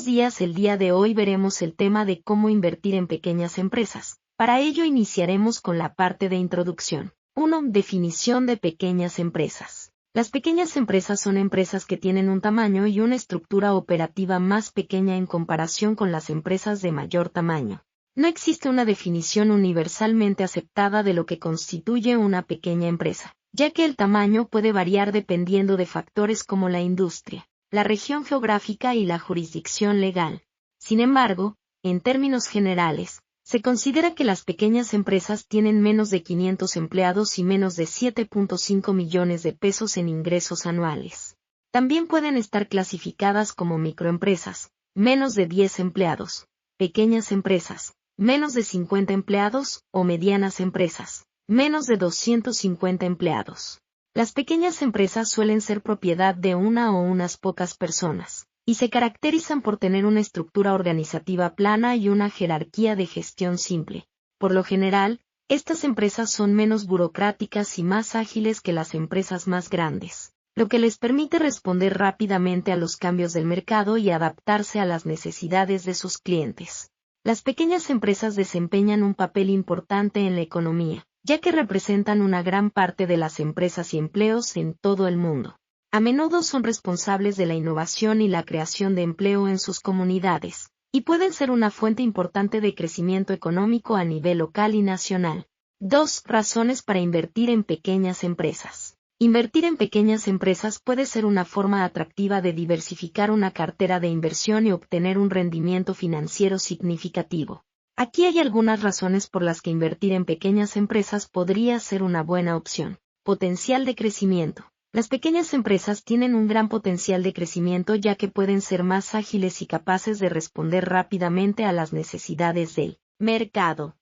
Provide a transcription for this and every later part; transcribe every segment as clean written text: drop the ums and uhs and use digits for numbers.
Buenos días, el día de hoy veremos el tema de cómo invertir en pequeñas empresas. Para ello iniciaremos con la parte de introducción. 1. Definición de pequeñas empresas. Las pequeñas empresas son empresas que tienen un tamaño y una estructura operativa más pequeña en comparación con las empresas de mayor tamaño. No existe una definición universalmente aceptada de lo que constituye una pequeña empresa, ya que el tamaño puede variar dependiendo de factores como la industria, la región geográfica y la jurisdicción legal. Sin embargo, en términos generales, se considera que las pequeñas empresas tienen menos de 500 empleados y menos de 7.5 millones de pesos en ingresos anuales. También pueden estar clasificadas como microempresas, menos de 10 empleados, pequeñas empresas, menos de 50 empleados, o medianas empresas, menos de 250 empleados. Las pequeñas empresas suelen ser propiedad de una o unas pocas personas, y se caracterizan por tener una estructura organizativa plana y una jerarquía de gestión simple. Por lo general, estas empresas son menos burocráticas y más ágiles que las empresas más grandes, lo que les permite responder rápidamente a los cambios del mercado y adaptarse a las necesidades de sus clientes. Las pequeñas empresas desempeñan un papel importante en la economía, ya que representan una gran parte de las empresas y empleos en todo el mundo. A menudo son responsables de la innovación y la creación de empleo en sus comunidades, y pueden ser una fuente importante de crecimiento económico a nivel local y nacional. 2. Razones para invertir en pequeñas empresas. Invertir en pequeñas empresas puede ser una forma atractiva de diversificar una cartera de inversión y obtener un rendimiento financiero significativo. Aquí hay algunas razones por las que invertir en pequeñas empresas podría ser una buena opción. Potencial de crecimiento. Las pequeñas empresas tienen un gran potencial de crecimiento ya que pueden ser más ágiles y capaces de responder rápidamente a las necesidades del mercado.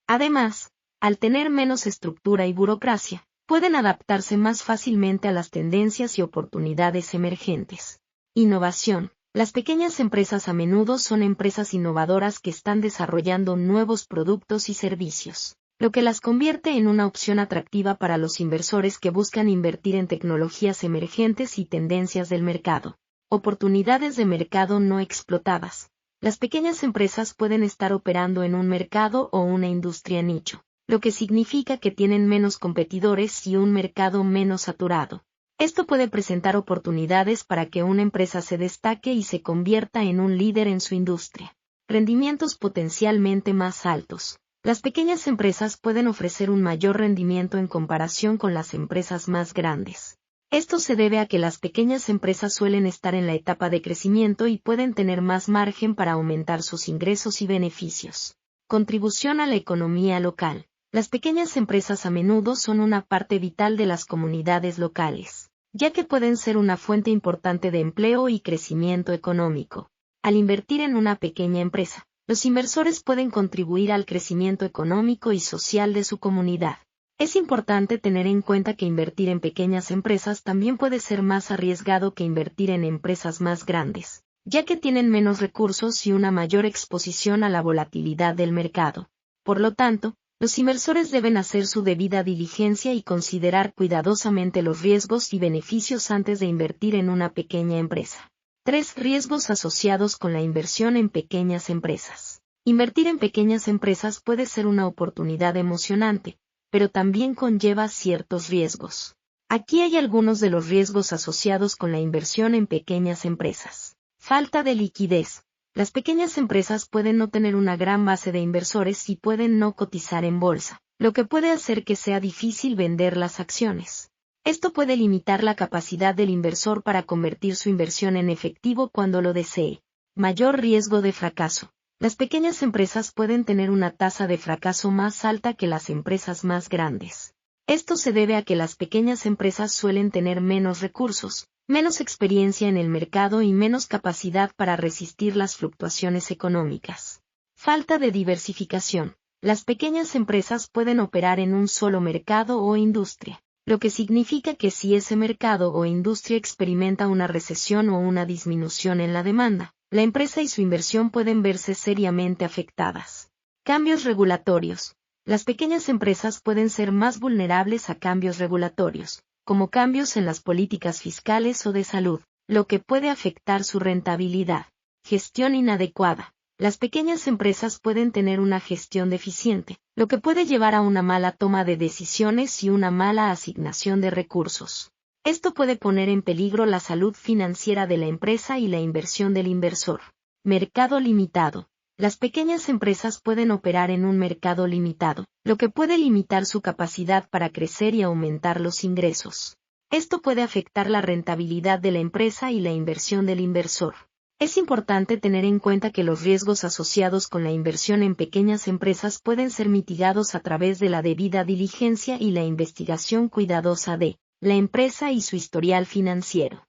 Además, al tener menos estructura y burocracia, pueden adaptarse más fácilmente a las tendencias y oportunidades emergentes. Innovación. Las pequeñas empresas a menudo son empresas innovadoras que están desarrollando nuevos productos y servicios, lo que las convierte en una opción atractiva para los inversores que buscan invertir en tecnologías emergentes y tendencias del mercado. Oportunidades de mercado no explotadas. Las pequeñas empresas pueden estar operando en un mercado o una industria nicho, lo que significa que tienen menos competidores y un mercado menos saturado. Esto puede presentar oportunidades para que una empresa se destaque y se convierta en un líder en su industria. Rendimientos potencialmente más altos. Las pequeñas empresas pueden ofrecer un mayor rendimiento en comparación con las empresas más grandes. Esto se debe a que las pequeñas empresas suelen estar en la etapa de crecimiento y pueden tener más margen para aumentar sus ingresos y beneficios. Contribución a la economía local. Las pequeñas empresas a menudo son una parte vital de las comunidades locales, ya que pueden ser una fuente importante de empleo y crecimiento económico. Al invertir en una pequeña empresa, los inversores pueden contribuir al crecimiento económico y social de su comunidad. Es importante tener en cuenta que invertir en pequeñas empresas también puede ser más arriesgado que invertir en empresas más grandes, ya que tienen menos recursos y una mayor exposición a la volatilidad del mercado. Por lo tanto, los inversores deben hacer su debida diligencia y considerar cuidadosamente los riesgos y beneficios antes de invertir en una pequeña empresa. 3. Riesgos asociados con la inversión en pequeñas empresas. Invertir en pequeñas empresas puede ser una oportunidad emocionante, pero también conlleva ciertos riesgos. Aquí hay algunos de los riesgos asociados con la inversión en pequeñas empresas. Falta de liquidez. Las pequeñas empresas pueden no tener una gran base de inversores y pueden no cotizar en bolsa, lo que puede hacer que sea difícil vender las acciones. Esto puede limitar la capacidad del inversor para convertir su inversión en efectivo cuando lo desee. Mayor riesgo de fracaso. Las pequeñas empresas pueden tener una tasa de fracaso más alta que las empresas más grandes. Esto se debe a que las pequeñas empresas suelen tener menos recursos, menos experiencia en el mercado y menos capacidad para resistir las fluctuaciones económicas. Falta de diversificación. Las pequeñas empresas pueden operar en un solo mercado o industria, lo que significa que si ese mercado o industria experimenta una recesión o una disminución en la demanda, la empresa y su inversión pueden verse seriamente afectadas. Cambios regulatorios. Las pequeñas empresas pueden ser más vulnerables a cambios regulatorios, como cambios en las políticas fiscales o de salud, lo que puede afectar su rentabilidad. Gestión inadecuada. Las pequeñas empresas pueden tener una gestión deficiente, lo que puede llevar a una mala toma de decisiones y una mala asignación de recursos. Esto puede poner en peligro la salud financiera de la empresa y la inversión del inversor. Mercado limitado. Las pequeñas empresas pueden operar en un mercado limitado, lo que puede limitar su capacidad para crecer y aumentar los ingresos. Esto puede afectar la rentabilidad de la empresa y la inversión del inversor. Es importante tener en cuenta que los riesgos asociados con la inversión en pequeñas empresas pueden ser mitigados a través de la debida diligencia y la investigación cuidadosa de la empresa y su historial financiero.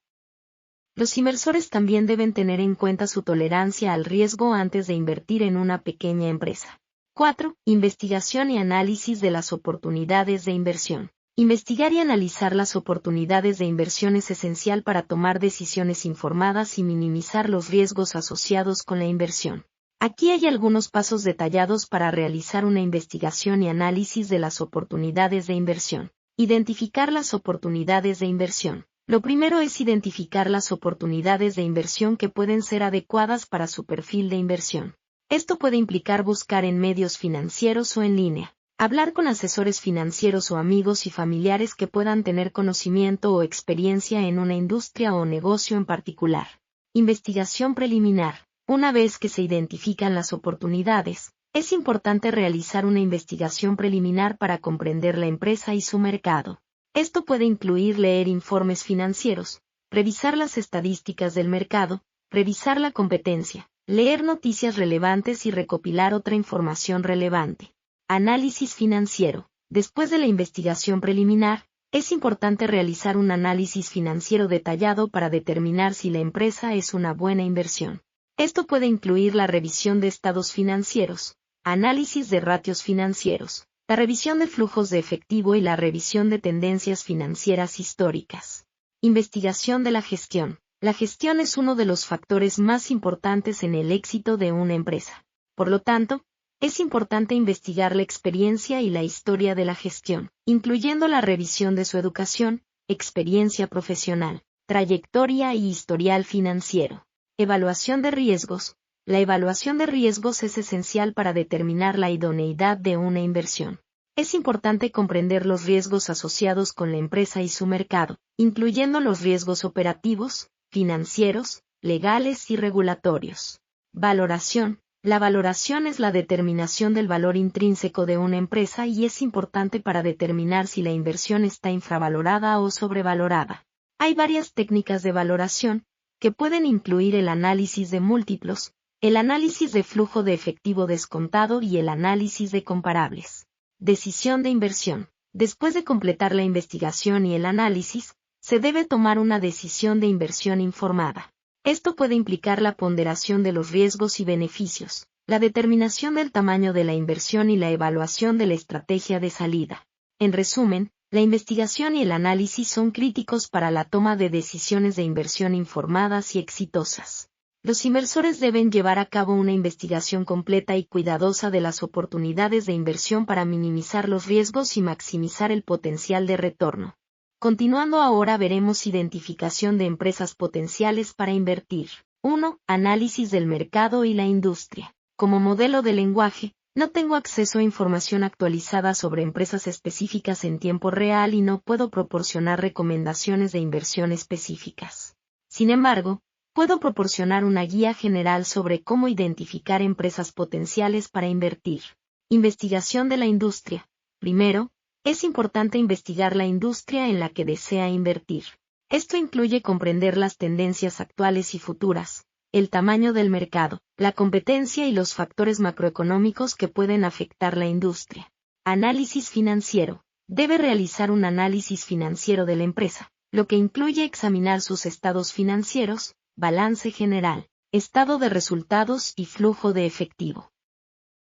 Los inversores también deben tener en cuenta su tolerancia al riesgo antes de invertir en una pequeña empresa. 4. Investigación y análisis de las oportunidades de inversión. Investigar y analizar las oportunidades de inversión es esencial para tomar decisiones informadas y minimizar los riesgos asociados con la inversión. Aquí hay algunos pasos detallados para realizar una investigación y análisis de las oportunidades de inversión. Identificar las oportunidades de inversión. Lo primero es identificar las oportunidades de inversión que pueden ser adecuadas para su perfil de inversión. Esto puede implicar buscar en medios financieros o en línea. Hablar con asesores financieros o amigos y familiares que puedan tener conocimiento o experiencia en una industria o negocio en particular. Investigación preliminar. Una vez que se identifican las oportunidades, es importante realizar una investigación preliminar para comprender la empresa y su mercado. Esto puede incluir leer informes financieros, revisar las estadísticas del mercado, revisar la competencia, leer noticias relevantes y recopilar otra información relevante. Análisis financiero. Después de la investigación preliminar, es importante realizar un análisis financiero detallado para determinar si la empresa es una buena inversión. Esto puede incluir la revisión de estados financieros, análisis de ratios financieros, la revisión de flujos de efectivo y la revisión de tendencias financieras históricas. Investigación de la gestión. La gestión es uno de los factores más importantes en el éxito de una empresa. Por lo tanto, es importante investigar la experiencia y la historia de la gestión, incluyendo la revisión de su educación, experiencia profesional, trayectoria y historial financiero. Evaluación de riesgos. La evaluación de riesgos es esencial para determinar la idoneidad de una inversión. Es importante comprender los riesgos asociados con la empresa y su mercado, incluyendo los riesgos operativos, financieros, legales y regulatorios. Valoración. La valoración es la determinación del valor intrínseco de una empresa y es importante para determinar si la inversión está infravalorada o sobrevalorada. Hay varias técnicas de valoración, que pueden incluir el análisis de múltiplos, el análisis de flujo de efectivo descontado y el análisis de comparables. Decisión de inversión. Después de completar la investigación y el análisis, se debe tomar una decisión de inversión informada. Esto puede implicar la ponderación de los riesgos y beneficios, la determinación del tamaño de la inversión y la evaluación de la estrategia de salida. En resumen, la investigación y el análisis son críticos para la toma de decisiones de inversión informadas y exitosas. Los inversores deben llevar a cabo una investigación completa y cuidadosa de las oportunidades de inversión para minimizar los riesgos y maximizar el potencial de retorno. Continuando ahora veremos identificación de empresas potenciales para invertir. 1. Análisis del mercado y la industria. Como modelo de lenguaje, no tengo acceso a información actualizada sobre empresas específicas en tiempo real y no puedo proporcionar recomendaciones de inversión específicas. Sin embargo, puedo proporcionar una guía general sobre cómo identificar empresas potenciales para invertir. Investigación de la industria. Primero, es importante investigar la industria en la que desea invertir. Esto incluye comprender las tendencias actuales y futuras, el tamaño del mercado, la competencia y los factores macroeconómicos que pueden afectar la industria. Análisis financiero. Debe realizar un análisis financiero de la empresa, lo que incluye examinar sus estados financieros, balance general, estado de resultados y flujo de efectivo.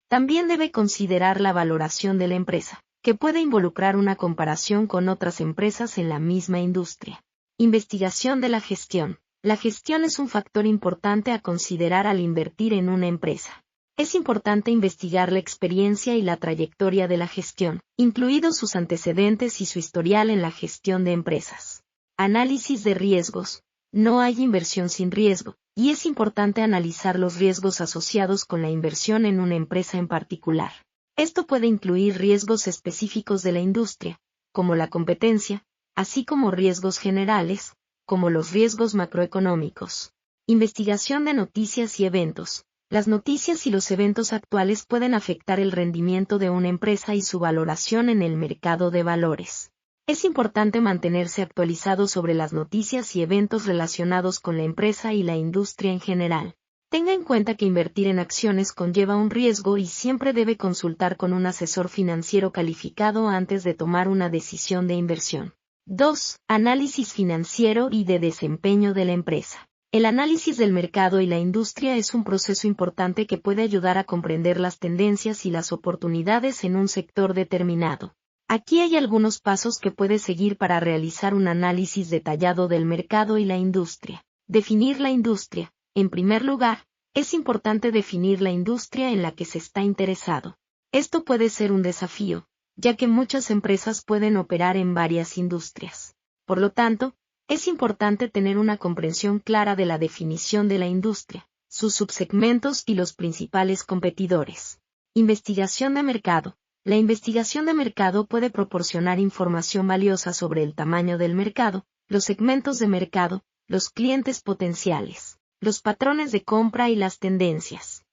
También debe considerar la valoración de la empresa, que puede involucrar una comparación con otras empresas en la misma industria. Investigación de la gestión. La gestión es un factor importante a considerar al invertir en una empresa. Es importante investigar la experiencia y la trayectoria de la gestión, incluidos sus antecedentes y su historial en la gestión de empresas. Análisis de riesgos. No hay inversión sin riesgo, y es importante analizar los riesgos asociados con la inversión en una empresa en particular. Esto puede incluir riesgos específicos de la industria, como la competencia, así como riesgos generales, como los riesgos macroeconómicos. Investigación de noticias y eventos. Las noticias y los eventos actuales pueden afectar el rendimiento de una empresa y su valoración en el mercado de valores. Es importante mantenerse actualizado sobre las noticias y eventos relacionados con la empresa y la industria en general. Tenga en cuenta que invertir en acciones conlleva un riesgo y siempre debe consultar con un asesor financiero calificado antes de tomar una decisión de inversión. 2. Análisis financiero y de desempeño de la empresa. El análisis del mercado y la industria es un proceso importante que puede ayudar a comprender las tendencias y las oportunidades en un sector determinado. Aquí hay algunos pasos que puede seguir para realizar un análisis detallado del mercado y la industria. Definir la industria. En primer lugar, es importante definir la industria en la que se está interesado. Esto puede ser un desafío, ya que muchas empresas pueden operar en varias industrias. Por lo tanto, es importante tener una comprensión clara de la definición de la industria, sus subsegmentos y los principales competidores. Investigación de mercado. La investigación de mercado puede proporcionar información valiosa sobre el tamaño del mercado, los segmentos de mercado, los clientes potenciales, los patrones de compra y las tendencias.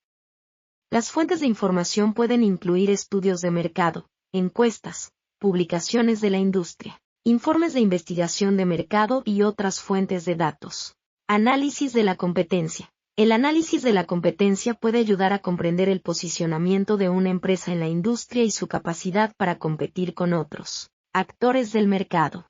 Las fuentes de información pueden incluir estudios de mercado, encuestas, publicaciones de la industria, informes de investigación de mercado y otras fuentes de datos. Análisis de la competencia. El análisis de la competencia puede ayudar a comprender el posicionamiento de una empresa en la industria y su capacidad para competir con otros actores del mercado.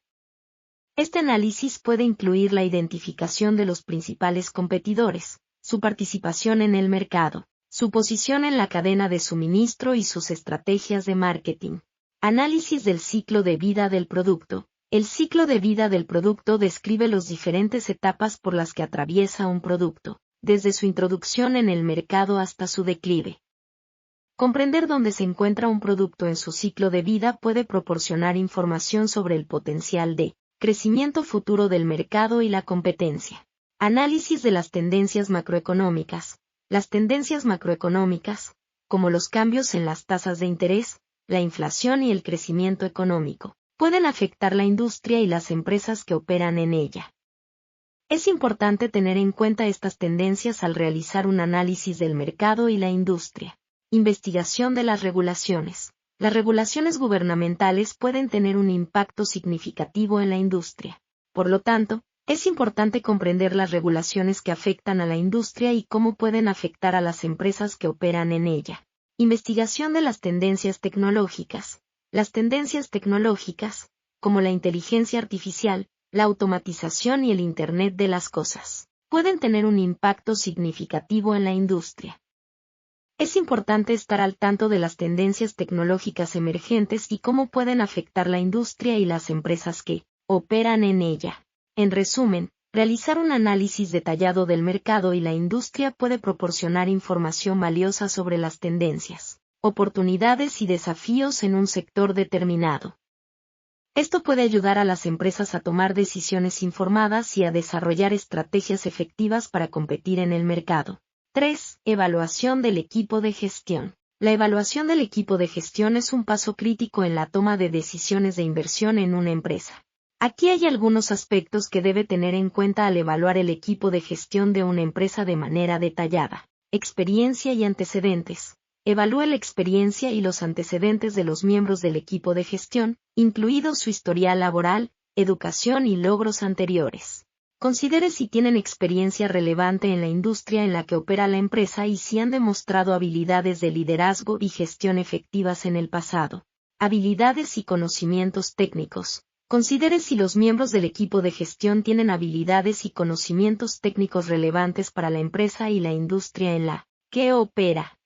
Este análisis puede incluir la identificación de los principales competidores, su participación en el mercado, su posición en la cadena de suministro y sus estrategias de marketing. Análisis del ciclo de vida del producto. El ciclo de vida del producto describe las diferentes etapas por las que atraviesa un producto, desde su introducción en el mercado hasta su declive. Comprender dónde se encuentra un producto en su ciclo de vida puede proporcionar información sobre el potencial de crecimiento futuro del mercado y la competencia. Análisis de las tendencias macroeconómicas. Las tendencias macroeconómicas, como los cambios en las tasas de interés, la inflación y el crecimiento económico, pueden afectar la industria y las empresas que operan en ella. Es importante tener en cuenta estas tendencias al realizar un análisis del mercado y la industria. Investigación de las regulaciones. Las regulaciones gubernamentales pueden tener un impacto significativo en la industria. Por lo tanto, es importante comprender las regulaciones que afectan a la industria y cómo pueden afectar a las empresas que operan en ella. Investigación de las tendencias tecnológicas. Las tendencias tecnológicas, como la inteligencia artificial, la automatización y el Internet de las cosas, pueden tener un impacto significativo en la industria. Es importante estar al tanto de las tendencias tecnológicas emergentes y cómo pueden afectar la industria y las empresas que operan en ella. En resumen, realizar un análisis detallado del mercado y la industria puede proporcionar información valiosa sobre las tendencias, oportunidades y desafíos en un sector determinado. Esto puede ayudar a las empresas a tomar decisiones informadas y a desarrollar estrategias efectivas para competir en el mercado. 3. Evaluación del equipo de gestión. La evaluación del equipo de gestión es un paso crítico en la toma de decisiones de inversión en una empresa. Aquí hay algunos aspectos que debe tener en cuenta al evaluar el equipo de gestión de una empresa de manera detallada. Experiencia y antecedentes. Evalúe la experiencia y los antecedentes de los miembros del equipo de gestión, incluido su historial laboral, educación y logros anteriores. Considere si tienen experiencia relevante en la industria en la que opera la empresa y si han demostrado habilidades de liderazgo y gestión efectivas en el pasado. Habilidades y conocimientos técnicos. Considere si los miembros del equipo de gestión tienen habilidades y conocimientos técnicos relevantes para la empresa y la industria en la que opera.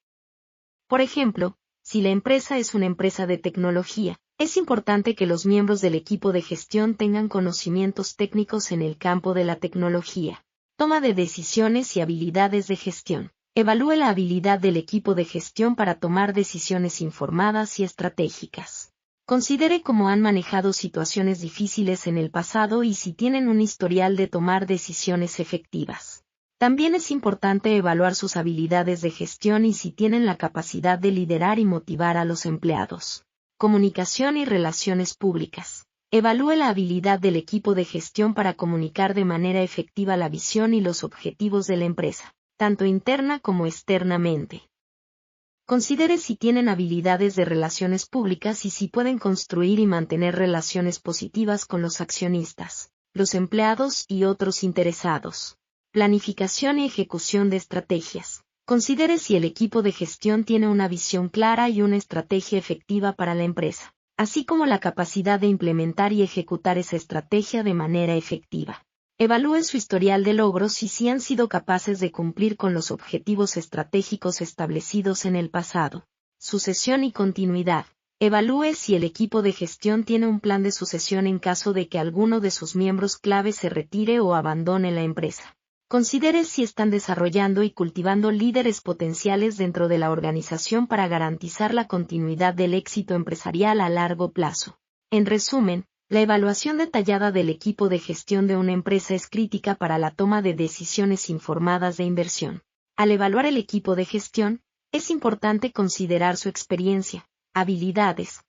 Por ejemplo, si la empresa es una empresa de tecnología, es importante que los miembros del equipo de gestión tengan conocimientos técnicos en el campo de la tecnología, toma de decisiones y habilidades de gestión. Evalúe la habilidad del equipo de gestión para tomar decisiones informadas y estratégicas. Considere cómo han manejado situaciones difíciles en el pasado y si tienen un historial de tomar decisiones efectivas. También es importante evaluar sus habilidades de gestión y si tienen la capacidad de liderar y motivar a los empleados. Comunicación y relaciones públicas. Evalúe la habilidad del equipo de gestión para comunicar de manera efectiva la visión y los objetivos de la empresa, tanto interna como externamente. Considere si tienen habilidades de relaciones públicas y si pueden construir y mantener relaciones positivas con los accionistas, los empleados y otros interesados. Planificación y ejecución de estrategias. Considere si el equipo de gestión tiene una visión clara y una estrategia efectiva para la empresa, así como la capacidad de implementar y ejecutar esa estrategia de manera efectiva. Evalúe su historial de logros y si han sido capaces de cumplir con los objetivos estratégicos establecidos en el pasado. Sucesión y continuidad. Evalúe si el equipo de gestión tiene un plan de sucesión en caso de que alguno de sus miembros clave se retire o abandone la empresa. Considere si están desarrollando y cultivando líderes potenciales dentro de la organización para garantizar la continuidad del éxito empresarial a largo plazo. En resumen, la evaluación detallada del equipo de gestión de una empresa es crítica para la toma de decisiones informadas de inversión. Al evaluar el equipo de gestión, es importante considerar su experiencia, habilidades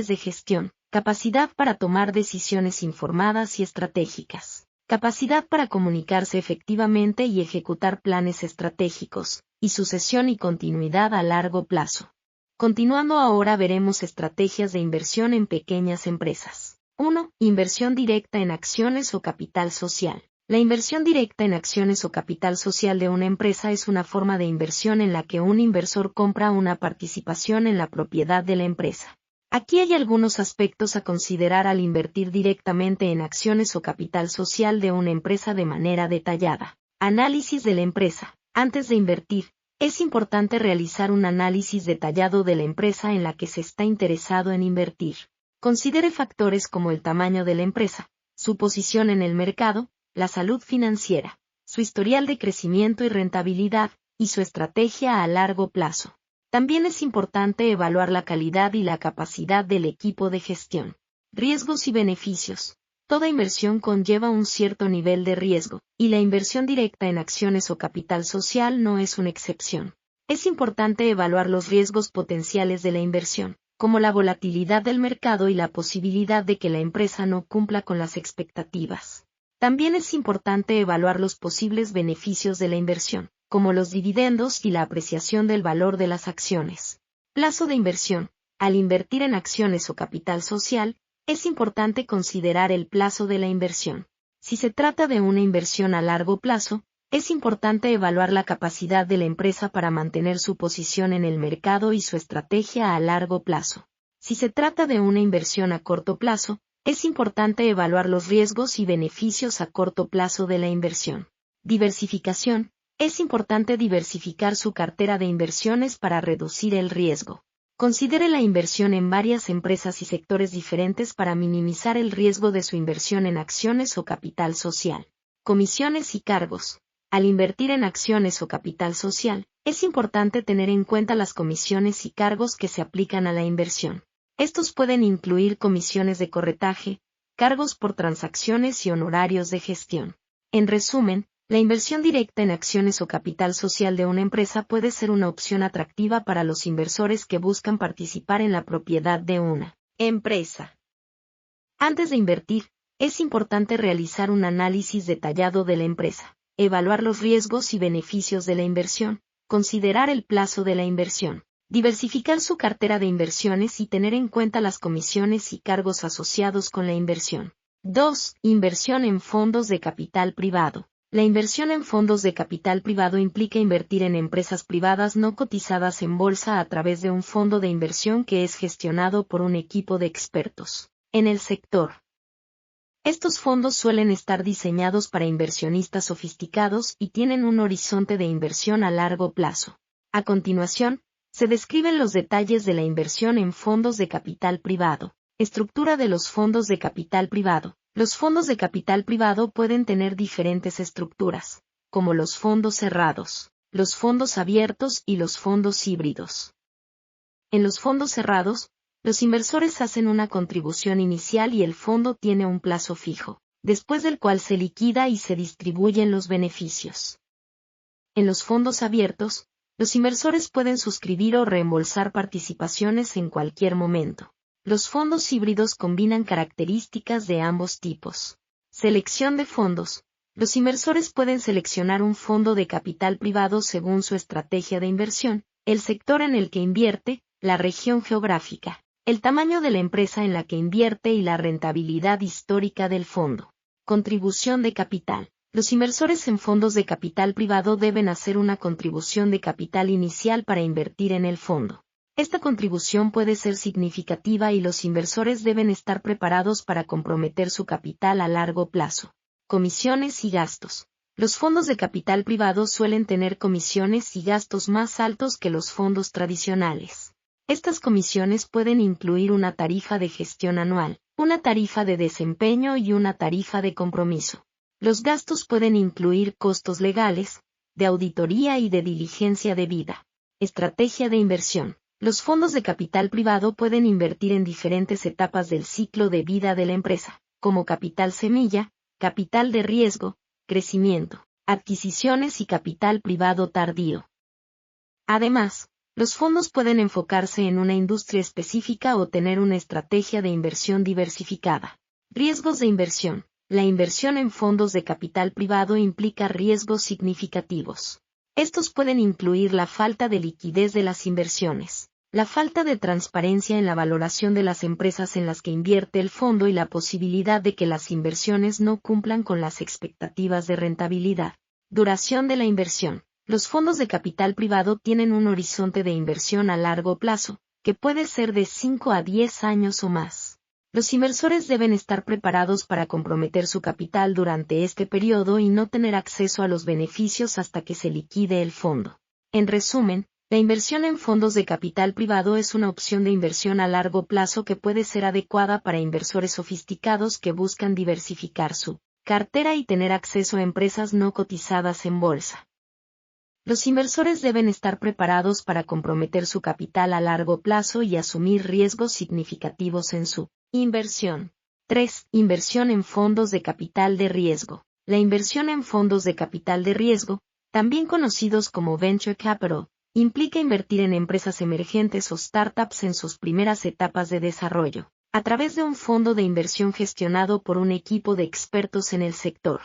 de gestión, capacidad para tomar decisiones informadas y estratégicas, capacidad para comunicarse efectivamente y ejecutar planes estratégicos, y sucesión y continuidad a largo plazo. Continuando ahora veremos estrategias de inversión en pequeñas empresas. 1. Inversión directa en acciones o capital social. La inversión directa en acciones o capital social de una empresa es una forma de inversión en la que un inversor compra una participación en la propiedad de la empresa. Aquí hay algunos aspectos a considerar al invertir directamente en acciones o capital social de una empresa de manera detallada. Análisis de la empresa. Antes de invertir, es importante realizar un análisis detallado de la empresa en la que se está interesado en invertir. Considere factores como el tamaño de la empresa, su posición en el mercado, la salud financiera, su historial de crecimiento y rentabilidad, y su estrategia a largo plazo. También es importante evaluar la calidad y la capacidad del equipo de gestión. Riesgos y beneficios. Toda inversión conlleva un cierto nivel de riesgo, y la inversión directa en acciones o capital social no es una excepción. Es importante evaluar los riesgos potenciales de la inversión, como la volatilidad del mercado y la posibilidad de que la empresa no cumpla con las expectativas. También es importante evaluar los posibles beneficios de la inversión, como los dividendos y la apreciación del valor de las acciones. Plazo de inversión. Al invertir en acciones o capital social, es importante considerar el plazo de la inversión. Si se trata de una inversión a largo plazo, es importante evaluar la capacidad de la empresa para mantener su posición en el mercado y su estrategia a largo plazo. Si se trata de una inversión a corto plazo, es importante evaluar los riesgos y beneficios a corto plazo de la inversión. Diversificación. Es importante diversificar su cartera de inversiones para reducir el riesgo. Considere la inversión en varias empresas y sectores diferentes para minimizar el riesgo de su inversión en acciones o capital social. Comisiones y cargos. Al invertir en acciones o capital social, es importante tener en cuenta las comisiones y cargos que se aplican a la inversión. Estos pueden incluir comisiones de corretaje, cargos por transacciones y honorarios de gestión. En resumen, la inversión directa en acciones o capital social de una empresa puede ser una opción atractiva para los inversores que buscan participar en la propiedad de una empresa. Antes de invertir, es importante realizar un análisis detallado de la empresa, evaluar los riesgos y beneficios de la inversión, considerar el plazo de la inversión, diversificar su cartera de inversiones y tener en cuenta las comisiones y cargos asociados con la inversión. 2. Inversión en fondos de capital privado. La inversión en fondos de capital privado implica invertir en empresas privadas no cotizadas en bolsa a través de un fondo de inversión que es gestionado por un equipo de expertos en el sector. Estos fondos suelen estar diseñados para inversionistas sofisticados y tienen un horizonte de inversión a largo plazo. A continuación, se describen los detalles de la inversión en fondos de capital privado. Estructura de los fondos de capital privado. Los fondos de capital privado pueden tener diferentes estructuras, como los fondos cerrados, los fondos abiertos y los fondos híbridos. En los fondos cerrados, los inversores hacen una contribución inicial y el fondo tiene un plazo fijo. después del cual se liquida y se distribuyen los beneficios. En los fondos abiertos, los inversores pueden suscribir o reembolsar participaciones en cualquier momento. Los fondos híbridos combinan características de ambos tipos. Selección de fondos. Los inversores pueden seleccionar un fondo de capital privado según su estrategia de inversión, el sector en el que invierte, la región geográfica, el tamaño de la empresa en la que invierte y la rentabilidad histórica del fondo. Contribución de capital. Los inversores en fondos de capital privado deben hacer una contribución de capital inicial para invertir en el fondo. Esta contribución puede ser significativa y los inversores deben estar preparados para comprometer su capital a largo plazo. Comisiones y gastos. Los fondos de capital privado suelen tener comisiones y gastos más altos que los fondos tradicionales. Estas comisiones pueden incluir una tarifa de gestión anual, una tarifa de desempeño y una tarifa de compromiso. Los gastos pueden incluir costos legales, de auditoría y de diligencia debida. Estrategia de inversión. Los fondos de capital privado pueden invertir en diferentes etapas del ciclo de vida de la empresa, como capital semilla, capital de riesgo, crecimiento, adquisiciones y capital privado tardío. Además, los fondos pueden enfocarse en una industria específica o tener una estrategia de inversión diversificada. Riesgos de inversión. La inversión en fondos de capital privado implica riesgos significativos. Estos pueden incluir la falta de liquidez de las inversiones, la falta de transparencia en la valoración de las empresas en las que invierte el fondo y la posibilidad de que las inversiones no cumplan con las expectativas de rentabilidad. Duración de la inversión. Los fondos de capital privado tienen un horizonte de inversión a largo plazo, que puede ser de 5 a 10 años o más. Los inversores deben estar preparados para comprometer su capital durante este periodo y no tener acceso a los beneficios hasta que se liquide el fondo. En resumen, la inversión en fondos de capital privado es una opción de inversión a largo plazo que puede ser adecuada para inversores sofisticados que buscan diversificar su cartera y tener acceso a empresas no cotizadas en bolsa. Los inversores deben estar preparados para comprometer su capital a largo plazo y asumir riesgos significativos en su inversión. 3. Inversión en fondos de capital de riesgo. La inversión en fondos de capital de riesgo, también conocidos como venture capital, implica invertir en empresas emergentes o startups en sus primeras etapas de desarrollo, a través de un fondo de inversión gestionado por un equipo de expertos en el sector.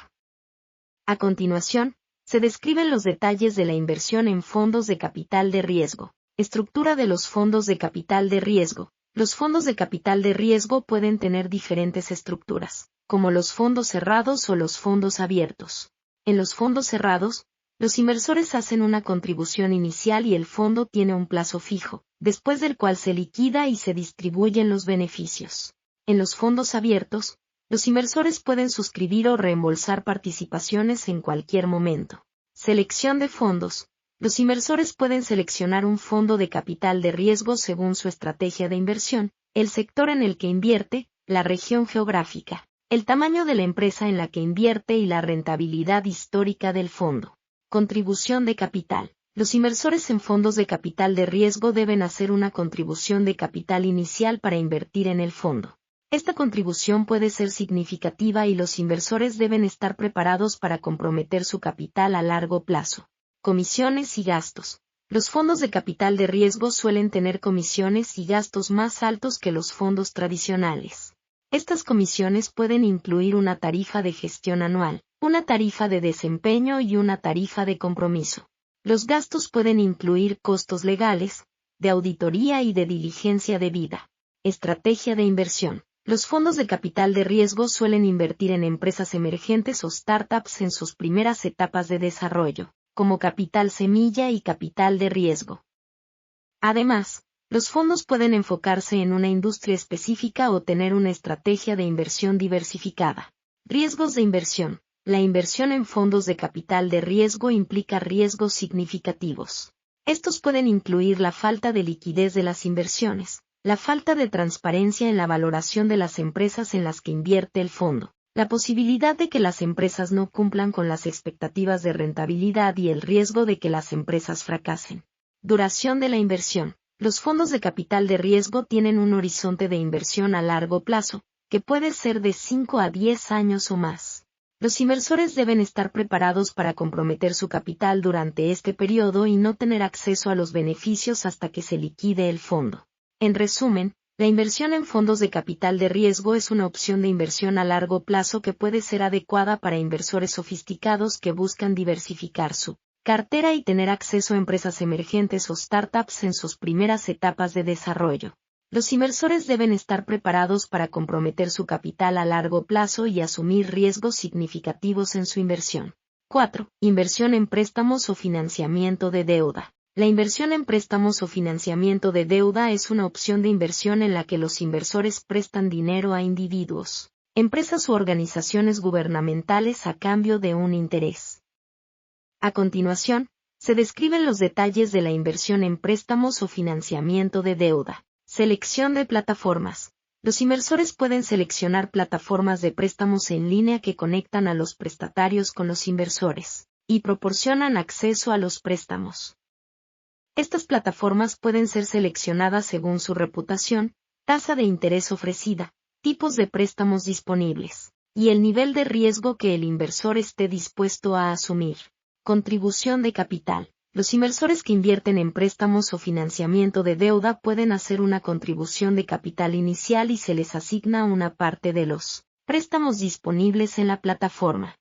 A continuación, se describen los detalles de la inversión en fondos de capital de riesgo. Estructura de los fondos de capital de riesgo. Los fondos de capital de riesgo pueden tener diferentes estructuras, como los fondos cerrados o los fondos abiertos. En los fondos cerrados, los inversores hacen una contribución inicial y el fondo tiene un plazo fijo, después del cual se liquida y se distribuyen los beneficios. En los fondos abiertos, los inversores pueden suscribir o reembolsar participaciones en cualquier momento. Selección de fondos. Los inversores pueden seleccionar un fondo de capital de riesgo según su estrategia de inversión, el sector en el que invierte, la región geográfica, el tamaño de la empresa en la que invierte y la rentabilidad histórica del fondo. Contribución de capital. Los inversores en fondos de capital de riesgo deben hacer una contribución de capital inicial para invertir en el fondo. Esta contribución puede ser significativa y los inversores deben estar preparados para comprometer su capital a largo plazo. Comisiones y gastos. Los fondos de capital de riesgo suelen tener comisiones y gastos más altos que los fondos tradicionales. Estas comisiones pueden incluir una tarifa de gestión anual, una tarifa de desempeño y una tarifa de compromiso. Los gastos pueden incluir costos legales, de auditoría y de diligencia debida. Estrategia de inversión. Los fondos de capital de riesgo suelen invertir en empresas emergentes o startups en sus primeras etapas de desarrollo, como capital semilla y capital de riesgo. Además, los fondos pueden enfocarse en una industria específica o tener una estrategia de inversión diversificada. Riesgos de inversión. La inversión en fondos de capital de riesgo implica riesgos significativos. Estos pueden incluir la falta de liquidez de las inversiones, la falta de transparencia en la valoración de las empresas en las que invierte el fondo, la posibilidad de que las empresas no cumplan con las expectativas de rentabilidad y el riesgo de que las empresas fracasen. Duración de la inversión. Los fondos de capital de riesgo tienen un horizonte de inversión a largo plazo, que puede ser de 5 a 10 años o más. Los inversores deben estar preparados para comprometer su capital durante este periodo y no tener acceso a los beneficios hasta que se liquide el fondo. En resumen, la inversión en fondos de capital de riesgo es una opción de inversión a largo plazo que puede ser adecuada para inversores sofisticados que buscan diversificar su cartera y tener acceso a empresas emergentes o startups en sus primeras etapas de desarrollo. Los inversores deben estar preparados para comprometer su capital a largo plazo y asumir riesgos significativos en su inversión. 4. Inversión en préstamos o financiamiento de deuda. La inversión en préstamos o financiamiento de deuda es una opción de inversión en la que los inversores prestan dinero a individuos, empresas u organizaciones gubernamentales a cambio de un interés. A continuación, se describen los detalles de la inversión en préstamos o financiamiento de deuda. Selección de plataformas. Los inversores pueden seleccionar plataformas de préstamos en línea que conectan a los prestatarios con los inversores y proporcionan acceso a los préstamos. Estas plataformas pueden ser seleccionadas según su reputación, tasa de interés ofrecida, tipos de préstamos disponibles, y el nivel de riesgo que el inversor esté dispuesto a asumir. Contribución de capital. Los inversores que invierten en préstamos o financiamiento de deuda pueden hacer una contribución de capital inicial y se les asigna una parte de los préstamos disponibles en la plataforma.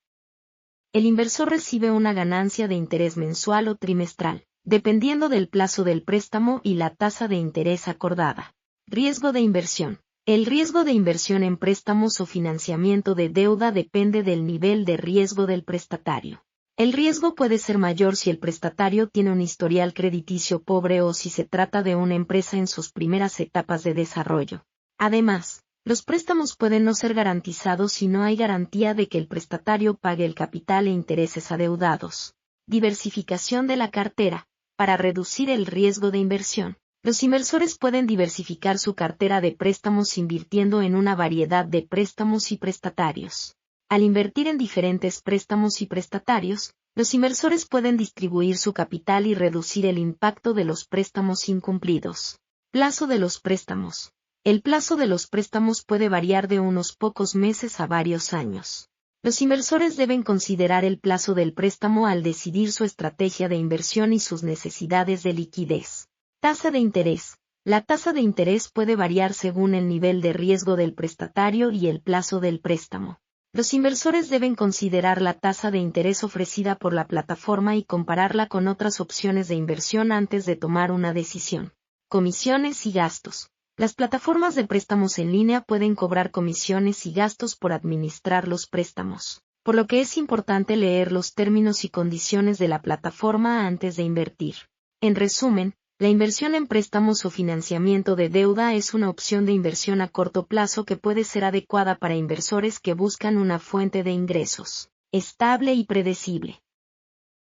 El inversor recibe una ganancia de interés mensual o trimestral, dependiendo del plazo del préstamo y la tasa de interés acordada. Riesgo de inversión. El riesgo de inversión en préstamos o financiamiento de deuda depende del nivel de riesgo del prestatario. El riesgo puede ser mayor si el prestatario tiene un historial crediticio pobre o si se trata de una empresa en sus primeras etapas de desarrollo. Además, los préstamos pueden no ser garantizados si no hay garantía de que el prestatario pague el capital e intereses adeudados. Diversificación de la cartera. Para reducir el riesgo de inversión, los inversores pueden diversificar su cartera de préstamos invirtiendo en una variedad de préstamos y prestatarios. Al invertir en diferentes préstamos y prestatarios, los inversores pueden distribuir su capital y reducir el impacto de los préstamos incumplidos. Plazo de los préstamos. El plazo de los préstamos puede variar de unos pocos meses a varios años. Los inversores deben considerar el plazo del préstamo al decidir su estrategia de inversión y sus necesidades de liquidez. Tasa de interés. La tasa de interés puede variar según el nivel de riesgo del prestatario y el plazo del préstamo. Los inversores deben considerar la tasa de interés ofrecida por la plataforma y compararla con otras opciones de inversión antes de tomar una decisión. Comisiones y gastos. Las plataformas de préstamos en línea pueden cobrar comisiones y gastos por administrar los préstamos, por lo que es importante leer los términos y condiciones de la plataforma antes de invertir. En resumen, la inversión en préstamos o financiamiento de deuda es una opción de inversión a corto plazo que puede ser adecuada para inversores que buscan una fuente de ingresos estable y predecible.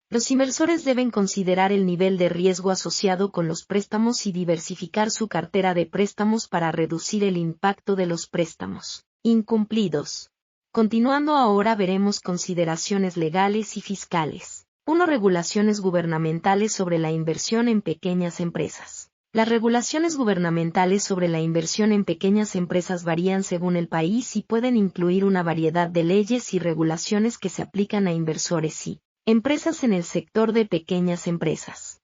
Los inversores deben considerar el nivel de riesgo asociado con los préstamos y diversificar su cartera de préstamos para reducir el impacto de los préstamos incumplidos. Continuando ahora veremos consideraciones legales y fiscales. 1. Regulaciones gubernamentales sobre la inversión en pequeñas empresas. Las regulaciones gubernamentales sobre la inversión en pequeñas empresas varían según el país y pueden incluir una variedad de leyes y regulaciones que se aplican a inversores y empresas en el sector de pequeñas empresas.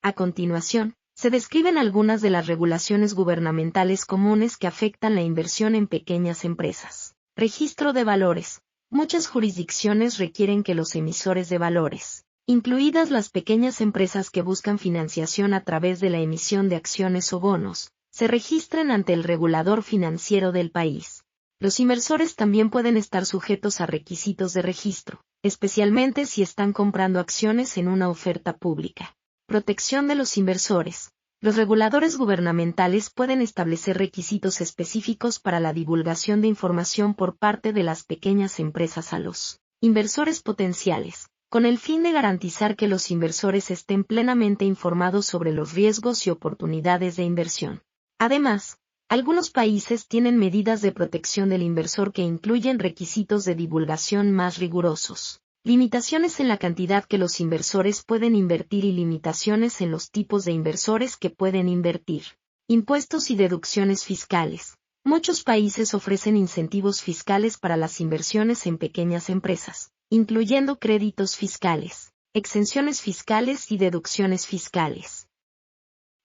A continuación, se describen algunas de las regulaciones gubernamentales comunes que afectan la inversión en pequeñas empresas. Registro de valores. Muchas jurisdicciones requieren que los emisores de valores, incluidas las pequeñas empresas que buscan financiación a través de la emisión de acciones o bonos, se registren ante el regulador financiero del país. Los inversores también pueden estar sujetos a requisitos de registro, especialmente si están comprando acciones en una oferta pública. Protección de los inversores. Los reguladores gubernamentales pueden establecer requisitos específicos para la divulgación de información por parte de las pequeñas empresas a los inversores potenciales, con el fin de garantizar que los inversores estén plenamente informados sobre los riesgos y oportunidades de inversión. Además, algunos países tienen medidas de protección del inversor que incluyen requisitos de divulgación más rigurosos, limitaciones en la cantidad que los inversores pueden invertir y limitaciones en los tipos de inversores que pueden invertir. Impuestos y deducciones fiscales. Muchos países ofrecen incentivos fiscales para las inversiones en pequeñas empresas, incluyendo créditos fiscales, exenciones fiscales y deducciones fiscales.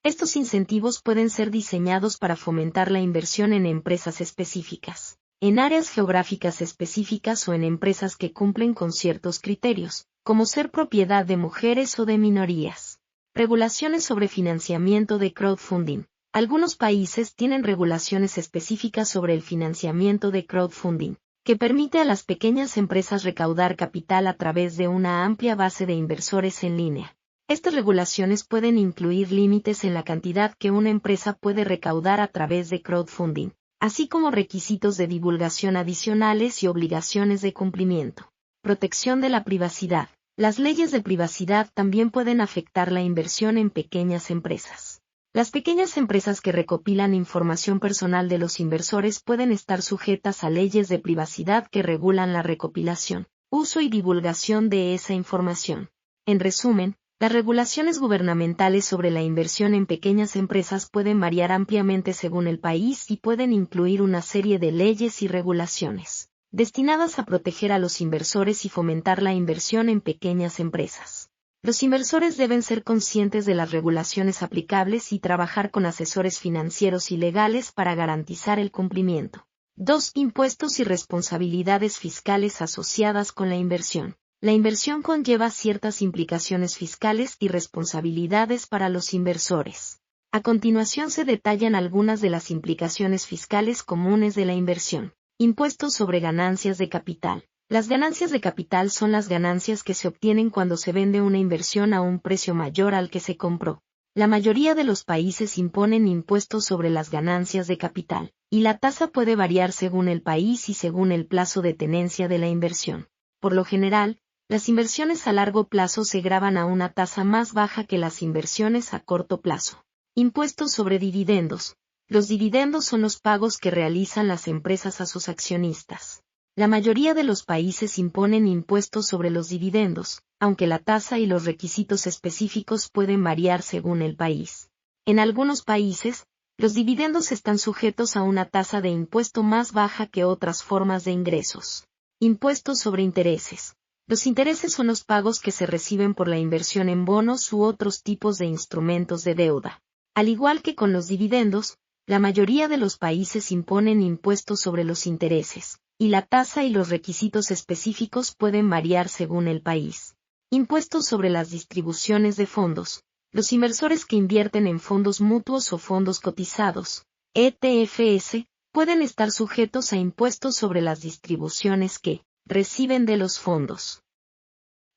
Estos incentivos pueden ser diseñados para fomentar la inversión en empresas específicas, en áreas geográficas específicas o en empresas que cumplen con ciertos criterios, como ser propiedad de mujeres o de minorías. Regulaciones sobre financiamiento de crowdfunding. Algunos países tienen regulaciones específicas sobre el financiamiento de crowdfunding, que permite a las pequeñas empresas recaudar capital a través de una amplia base de inversores en línea. Estas regulaciones pueden incluir límites en la cantidad que una empresa puede recaudar a través de crowdfunding, así como requisitos de divulgación adicionales y obligaciones de cumplimiento. Protección de la privacidad. Las leyes de privacidad también pueden afectar la inversión en pequeñas empresas. Las pequeñas empresas que recopilan información personal de los inversores pueden estar sujetas a leyes de privacidad que regulan la recopilación, uso y divulgación de esa información. En resumen, las regulaciones gubernamentales sobre la inversión en pequeñas empresas pueden variar ampliamente según el país y pueden incluir una serie de leyes y regulaciones destinadas a proteger a los inversores y fomentar la inversión en pequeñas empresas. Los inversores deben ser conscientes de las regulaciones aplicables y trabajar con asesores financieros y legales para garantizar el cumplimiento. 2. Impuestos y responsabilidades fiscales asociadas con la inversión. La inversión conlleva ciertas implicaciones fiscales y responsabilidades para los inversores. A continuación se detallan algunas de las implicaciones fiscales comunes de la inversión. Impuestos sobre ganancias de capital. Las ganancias de capital son las ganancias que se obtienen cuando se vende una inversión a un precio mayor al que se compró. La mayoría de los países imponen impuestos sobre las ganancias de capital, y la tasa puede variar según el país y según el plazo de tenencia de la inversión. Por lo general, las inversiones a largo plazo se gravan a una tasa más baja que las inversiones a corto plazo. Impuestos sobre dividendos. Los dividendos son los pagos que realizan las empresas a sus accionistas. La mayoría de los países imponen impuestos sobre los dividendos, aunque la tasa y los requisitos específicos pueden variar según el país. En algunos países, los dividendos están sujetos a una tasa de impuesto más baja que otras formas de ingresos. Impuestos sobre intereses. Los intereses son los pagos que se reciben por la inversión en bonos u otros tipos de instrumentos de deuda. Al igual que con los dividendos, la mayoría de los países imponen impuestos sobre los intereses, y la tasa y los requisitos específicos pueden variar según el país. Impuestos sobre las distribuciones de fondos. Los inversores que invierten en fondos mutuos o fondos cotizados, ETFs, pueden estar sujetos a impuestos sobre las distribuciones que reciben de los fondos.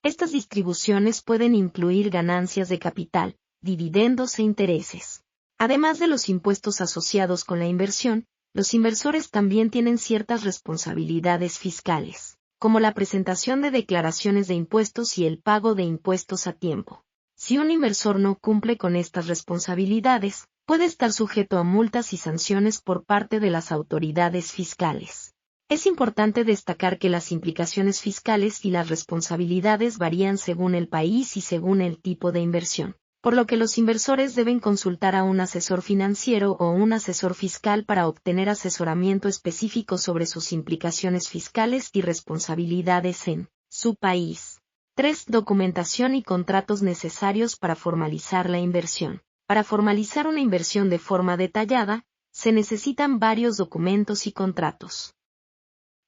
Estas distribuciones pueden incluir ganancias de capital, dividendos e intereses. Además de los impuestos asociados con la inversión, los inversores también tienen ciertas responsabilidades fiscales, como la presentación de declaraciones de impuestos y el pago de impuestos a tiempo. Si un inversor no cumple con estas responsabilidades, puede estar sujeto a multas y sanciones por parte de las autoridades fiscales. Es importante destacar que las implicaciones fiscales y las responsabilidades varían según el país y según el tipo de inversión, por lo que los inversores deben consultar a un asesor financiero o un asesor fiscal para obtener asesoramiento específico sobre sus implicaciones fiscales y responsabilidades en su país. 3. Documentación y contratos necesarios para formalizar la inversión. Para formalizar una inversión de forma detallada, se necesitan varios documentos y contratos.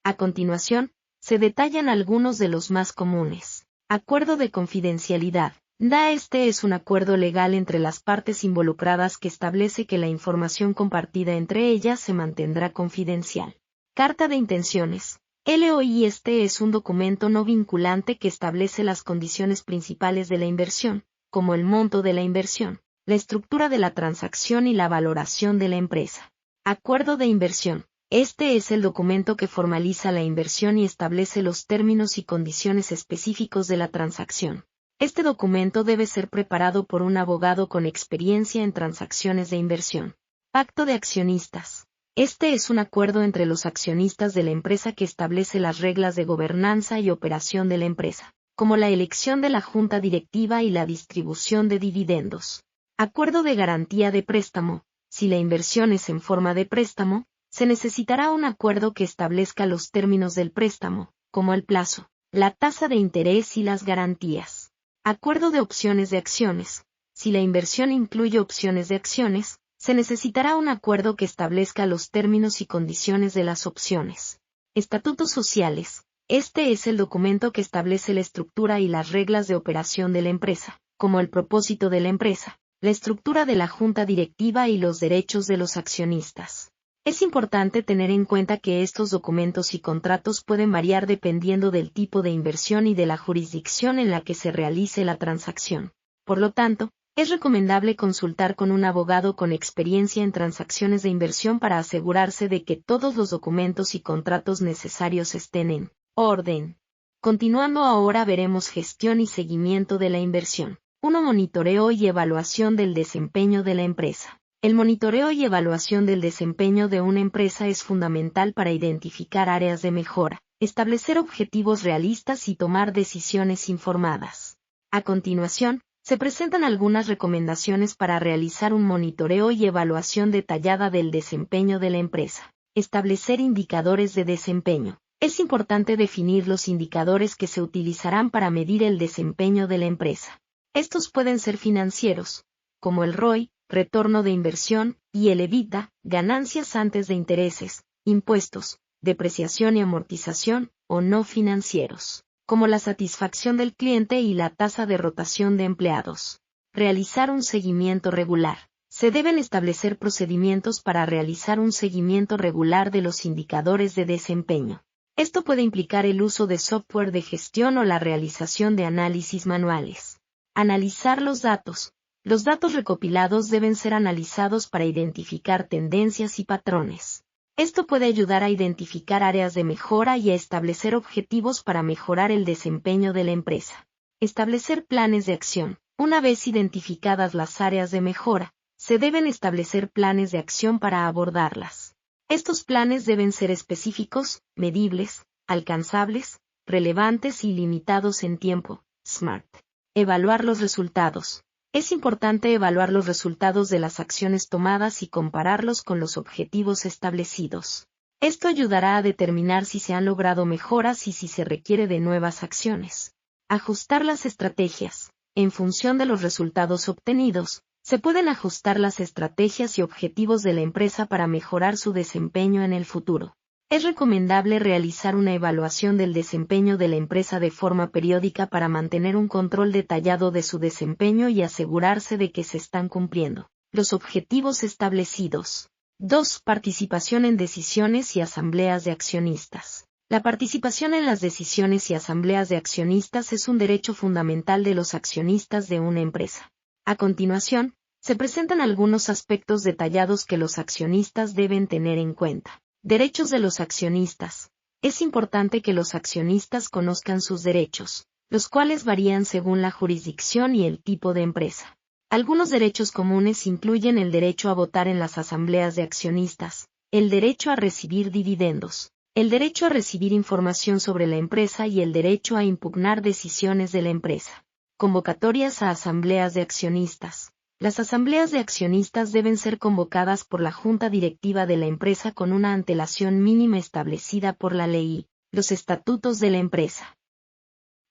A continuación, se detallan algunos de los más comunes. Acuerdo de confidencialidad. Este es un acuerdo legal entre las partes involucradas que establece que la información compartida entre ellas se mantendrá confidencial. Carta de intenciones. LOI. Este es un documento no vinculante que establece las condiciones principales de la inversión, como el monto de la inversión, la estructura de la transacción y la valoración de la empresa. Acuerdo de inversión. Este es el documento que formaliza la inversión y establece los términos y condiciones específicos de la transacción. Este documento debe ser preparado por un abogado con experiencia en transacciones de inversión. Pacto de accionistas. Este es un acuerdo entre los accionistas de la empresa que establece las reglas de gobernanza y operación de la empresa, como la elección de la junta directiva y la distribución de dividendos. Acuerdo de garantía de préstamo. Si la inversión es en forma de préstamo, se necesitará un acuerdo que establezca los términos del préstamo, como el plazo, la tasa de interés y las garantías. Acuerdo de opciones de acciones. Si la inversión incluye opciones de acciones, se necesitará un acuerdo que establezca los términos y condiciones de las opciones. Estatutos sociales. Este es el documento que establece la estructura y las reglas de operación de la empresa, como el propósito de la empresa, la estructura de la junta directiva y los derechos de los accionistas. Es importante tener en cuenta que estos documentos y contratos pueden variar dependiendo del tipo de inversión y de la jurisdicción en la que se realice la transacción. Por lo tanto, es recomendable consultar con un abogado con experiencia en transacciones de inversión para asegurarse de que todos los documentos y contratos necesarios estén en orden. Continuando ahora veremos gestión y seguimiento de la inversión. 1. Monitoreo y evaluación del desempeño de la empresa. El monitoreo y evaluación del desempeño de una empresa es fundamental para identificar áreas de mejora, establecer objetivos realistas y tomar decisiones informadas. A continuación, se presentan algunas recomendaciones para realizar un monitoreo y evaluación detallada del desempeño de la empresa. Establecer indicadores de desempeño. Es importante definir los indicadores que se utilizarán para medir el desempeño de la empresa. Estos pueden ser financieros, como el ROI, retorno de inversión, y el EBITDA, ganancias antes de intereses, impuestos, depreciación y amortización, o no financieros, como la satisfacción del cliente y la tasa de rotación de empleados. Realizar un seguimiento regular. Se deben establecer procedimientos para realizar un seguimiento regular de los indicadores de desempeño. Esto puede implicar el uso de software de gestión o la realización de análisis manuales. Analizar los datos. Los datos recopilados deben ser analizados para identificar tendencias y patrones. Esto puede ayudar a identificar áreas de mejora y a establecer objetivos para mejorar el desempeño de la empresa. Establecer planes de acción. Una vez identificadas las áreas de mejora, se deben establecer planes de acción para abordarlas. Estos planes deben ser específicos, medibles, alcanzables, relevantes y limitados en tiempo. SMART. Evaluar los resultados. Es importante evaluar los resultados de las acciones tomadas y compararlos con los objetivos establecidos. Esto ayudará a determinar si se han logrado mejoras y si se requiere de nuevas acciones. Ajustar las estrategias. En función de los resultados obtenidos, se pueden ajustar las estrategias y objetivos de la empresa para mejorar su desempeño en el futuro. Es recomendable realizar una evaluación del desempeño de la empresa de forma periódica para mantener un control detallado de su desempeño y asegurarse de que se están cumpliendo los objetivos establecidos. 2. Participación en decisiones y asambleas de accionistas. La participación en las decisiones y asambleas de accionistas es un derecho fundamental de los accionistas de una empresa. A continuación, se presentan algunos aspectos detallados que los accionistas deben tener en cuenta. Derechos de los accionistas. Es importante que los accionistas conozcan sus derechos, los cuales varían según la jurisdicción y el tipo de empresa. Algunos derechos comunes incluyen el derecho a votar en las asambleas de accionistas, el derecho a recibir dividendos, el derecho a recibir información sobre la empresa y el derecho a impugnar decisiones de la empresa. Convocatorias a asambleas de accionistas. Las asambleas de accionistas deben ser convocadas por la junta directiva de la empresa con una antelación mínima establecida por la ley y los estatutos de la empresa.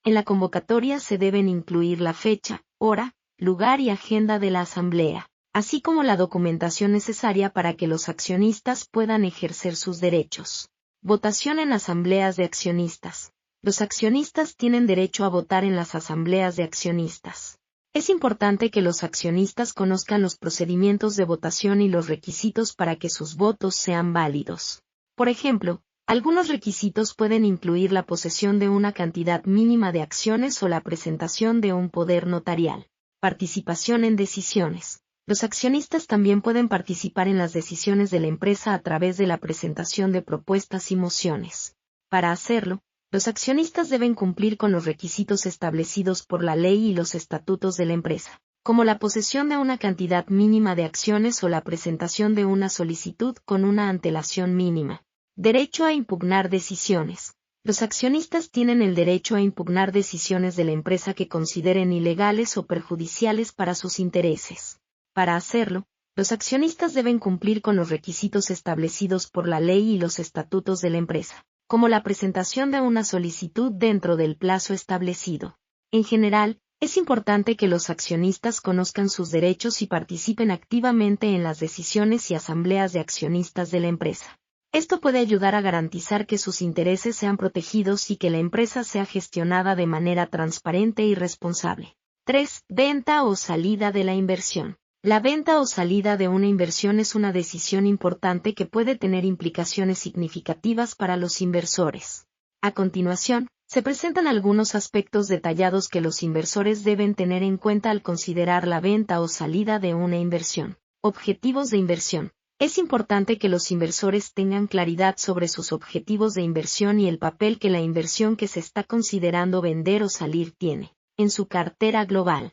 En la convocatoria se deben incluir la fecha, hora, lugar y agenda de la asamblea, así como la documentación necesaria para que los accionistas puedan ejercer sus derechos. Votación en asambleas de accionistas. Los accionistas tienen derecho a votar en las asambleas de accionistas. Es importante que los accionistas conozcan los procedimientos de votación y los requisitos para que sus votos sean válidos. Por ejemplo, algunos requisitos pueden incluir la posesión de una cantidad mínima de acciones o la presentación de un poder notarial. Participación en decisiones. Los accionistas también pueden participar en las decisiones de la empresa a través de la presentación de propuestas y mociones. Para hacerlo, los accionistas deben cumplir con los requisitos establecidos por la ley y los estatutos de la empresa, como la posesión de una cantidad mínima de acciones o la presentación de una solicitud con una antelación mínima. Derecho a impugnar decisiones. Los accionistas tienen el derecho a impugnar decisiones de la empresa que consideren ilegales o perjudiciales para sus intereses. Para hacerlo, Los accionistas deben cumplir con los requisitos establecidos por la ley y los estatutos de la empresa, como la presentación de una solicitud dentro del plazo establecido. En general, es importante que los accionistas conozcan sus derechos y participen activamente en las decisiones y asambleas de accionistas de la empresa. Esto puede ayudar a garantizar que sus intereses sean protegidos y que la empresa sea gestionada de manera transparente y responsable. 3. Venta o salida de la inversión. La venta o salida de una inversión es una decisión importante que puede tener implicaciones significativas para los inversores. A continuación, se presentan algunos aspectos detallados que los inversores deben tener en cuenta al considerar la venta o salida de una inversión. Objetivos de inversión. Es importante que los inversores tengan claridad sobre sus objetivos de inversión y el papel que la inversión que se está considerando vender o salir tiene en su cartera global.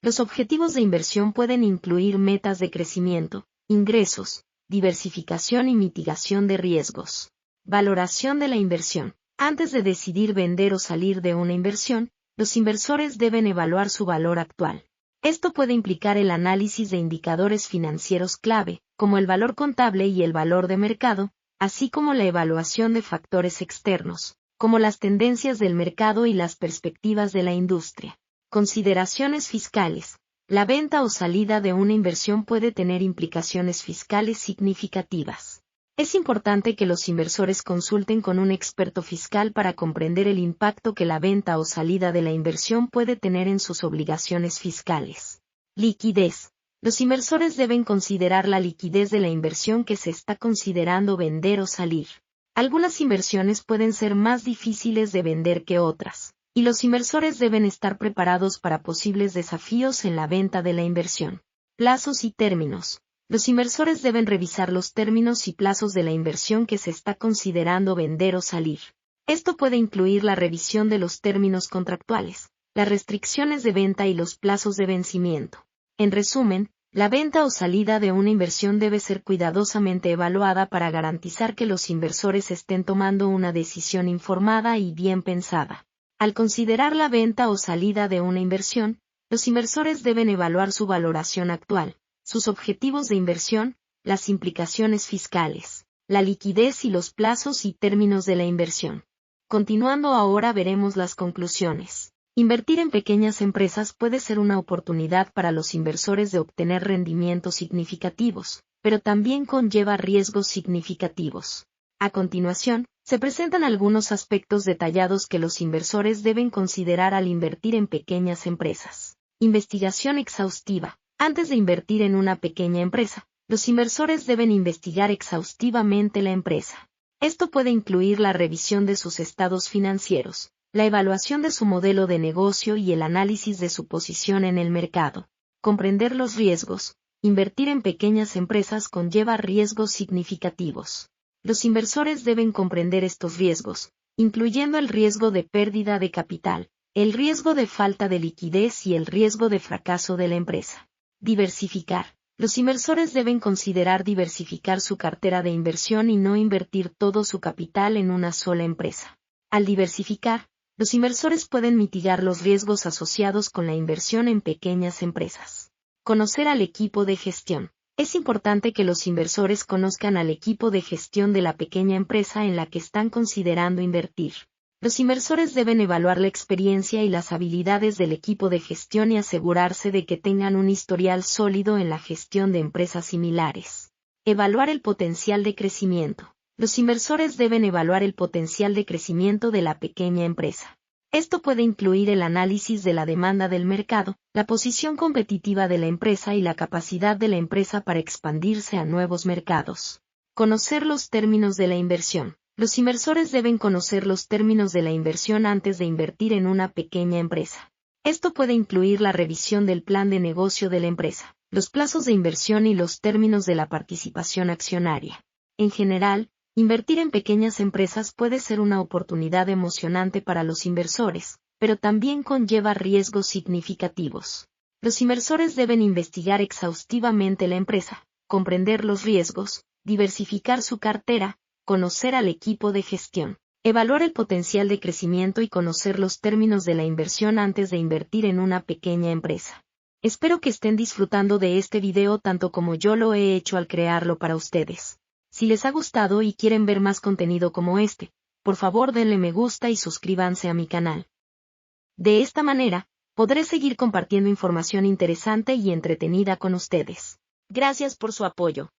Los objetivos de inversión pueden incluir metas de crecimiento, ingresos, diversificación y mitigación de riesgos. Valoración de la inversión. Antes de decidir vender o salir de una inversión, los inversores deben evaluar su valor actual. Esto puede implicar el análisis de indicadores financieros clave, como el valor contable y el valor de mercado, así como la evaluación de factores externos, como las tendencias del mercado y las perspectivas de la industria. Consideraciones fiscales. La venta o salida de una inversión puede tener implicaciones fiscales significativas. Es importante que los inversores consulten con un experto fiscal para comprender el impacto que la venta o salida de la inversión puede tener en sus obligaciones fiscales. Liquidez. Los inversores deben considerar la liquidez de la inversión que se está considerando vender o salir. Algunas inversiones pueden ser más difíciles de vender que otras, y los inversores deben estar preparados para posibles desafíos en la venta de la inversión. Plazos y términos. Los inversores deben revisar los términos y plazos de la inversión que se está considerando vender o salir. Esto puede incluir la revisión de los términos contractuales, las restricciones de venta y los plazos de vencimiento. En resumen, la venta o salida de una inversión debe ser cuidadosamente evaluada para garantizar que los inversores estén tomando una decisión informada y bien pensada. Al considerar la venta o salida de una inversión, los inversores deben evaluar su valoración actual, sus objetivos de inversión, las implicaciones fiscales, la liquidez y los plazos y términos de la inversión. Continuando ahora veremos las conclusiones. Invertir en pequeñas empresas puede ser una oportunidad para los inversores de obtener rendimientos significativos, pero también conlleva riesgos significativos. A continuación, se presentan algunos aspectos detallados que los inversores deben considerar al invertir en pequeñas empresas. Investigación exhaustiva. Antes de invertir en una pequeña empresa, los inversores deben investigar exhaustivamente la empresa. Esto puede incluir la revisión de sus estados financieros, la evaluación de su modelo de negocio y el análisis de su posición en el mercado. Comprender los riesgos. Invertir en pequeñas empresas conlleva riesgos significativos. Los inversores deben comprender estos riesgos, incluyendo el riesgo de pérdida de capital, el riesgo de falta de liquidez y el riesgo de fracaso de la empresa. Diversificar. Los inversores deben considerar diversificar su cartera de inversión y no invertir todo su capital en una sola empresa. Al diversificar, los inversores pueden mitigar los riesgos asociados con la inversión en pequeñas empresas. Conocer al equipo de gestión. Es importante que los inversores conozcan al equipo de gestión de la pequeña empresa en la que están considerando invertir. Los inversores deben evaluar la experiencia y las habilidades del equipo de gestión y asegurarse de que tengan un historial sólido en la gestión de empresas similares. Evaluar el potencial de crecimiento. Los inversores deben evaluar el potencial de crecimiento de la pequeña empresa. Esto puede incluir el análisis de la demanda del mercado, la posición competitiva de la empresa y la capacidad de la empresa para expandirse a nuevos mercados. Conocer los términos de la inversión. Los inversores deben conocer los términos de la inversión antes de invertir en una pequeña empresa. Esto puede incluir la revisión del plan de negocio de la empresa, los plazos de inversión y los términos de la participación accionaria. En general, invertir en pequeñas empresas puede ser una oportunidad emocionante para los inversores, pero también conlleva riesgos significativos. Los inversores deben investigar exhaustivamente la empresa, comprender los riesgos, diversificar su cartera, conocer al equipo de gestión, evaluar el potencial de crecimiento y conocer los términos de la inversión antes de invertir en una pequeña empresa. Espero que estén disfrutando de este video tanto como yo lo he hecho al crearlo para ustedes. Si les ha gustado y quieren ver más contenido como este, por favor denle me gusta y suscríbanse a mi canal. De esta manera, podré seguir compartiendo información interesante y entretenida con ustedes. Gracias por su apoyo.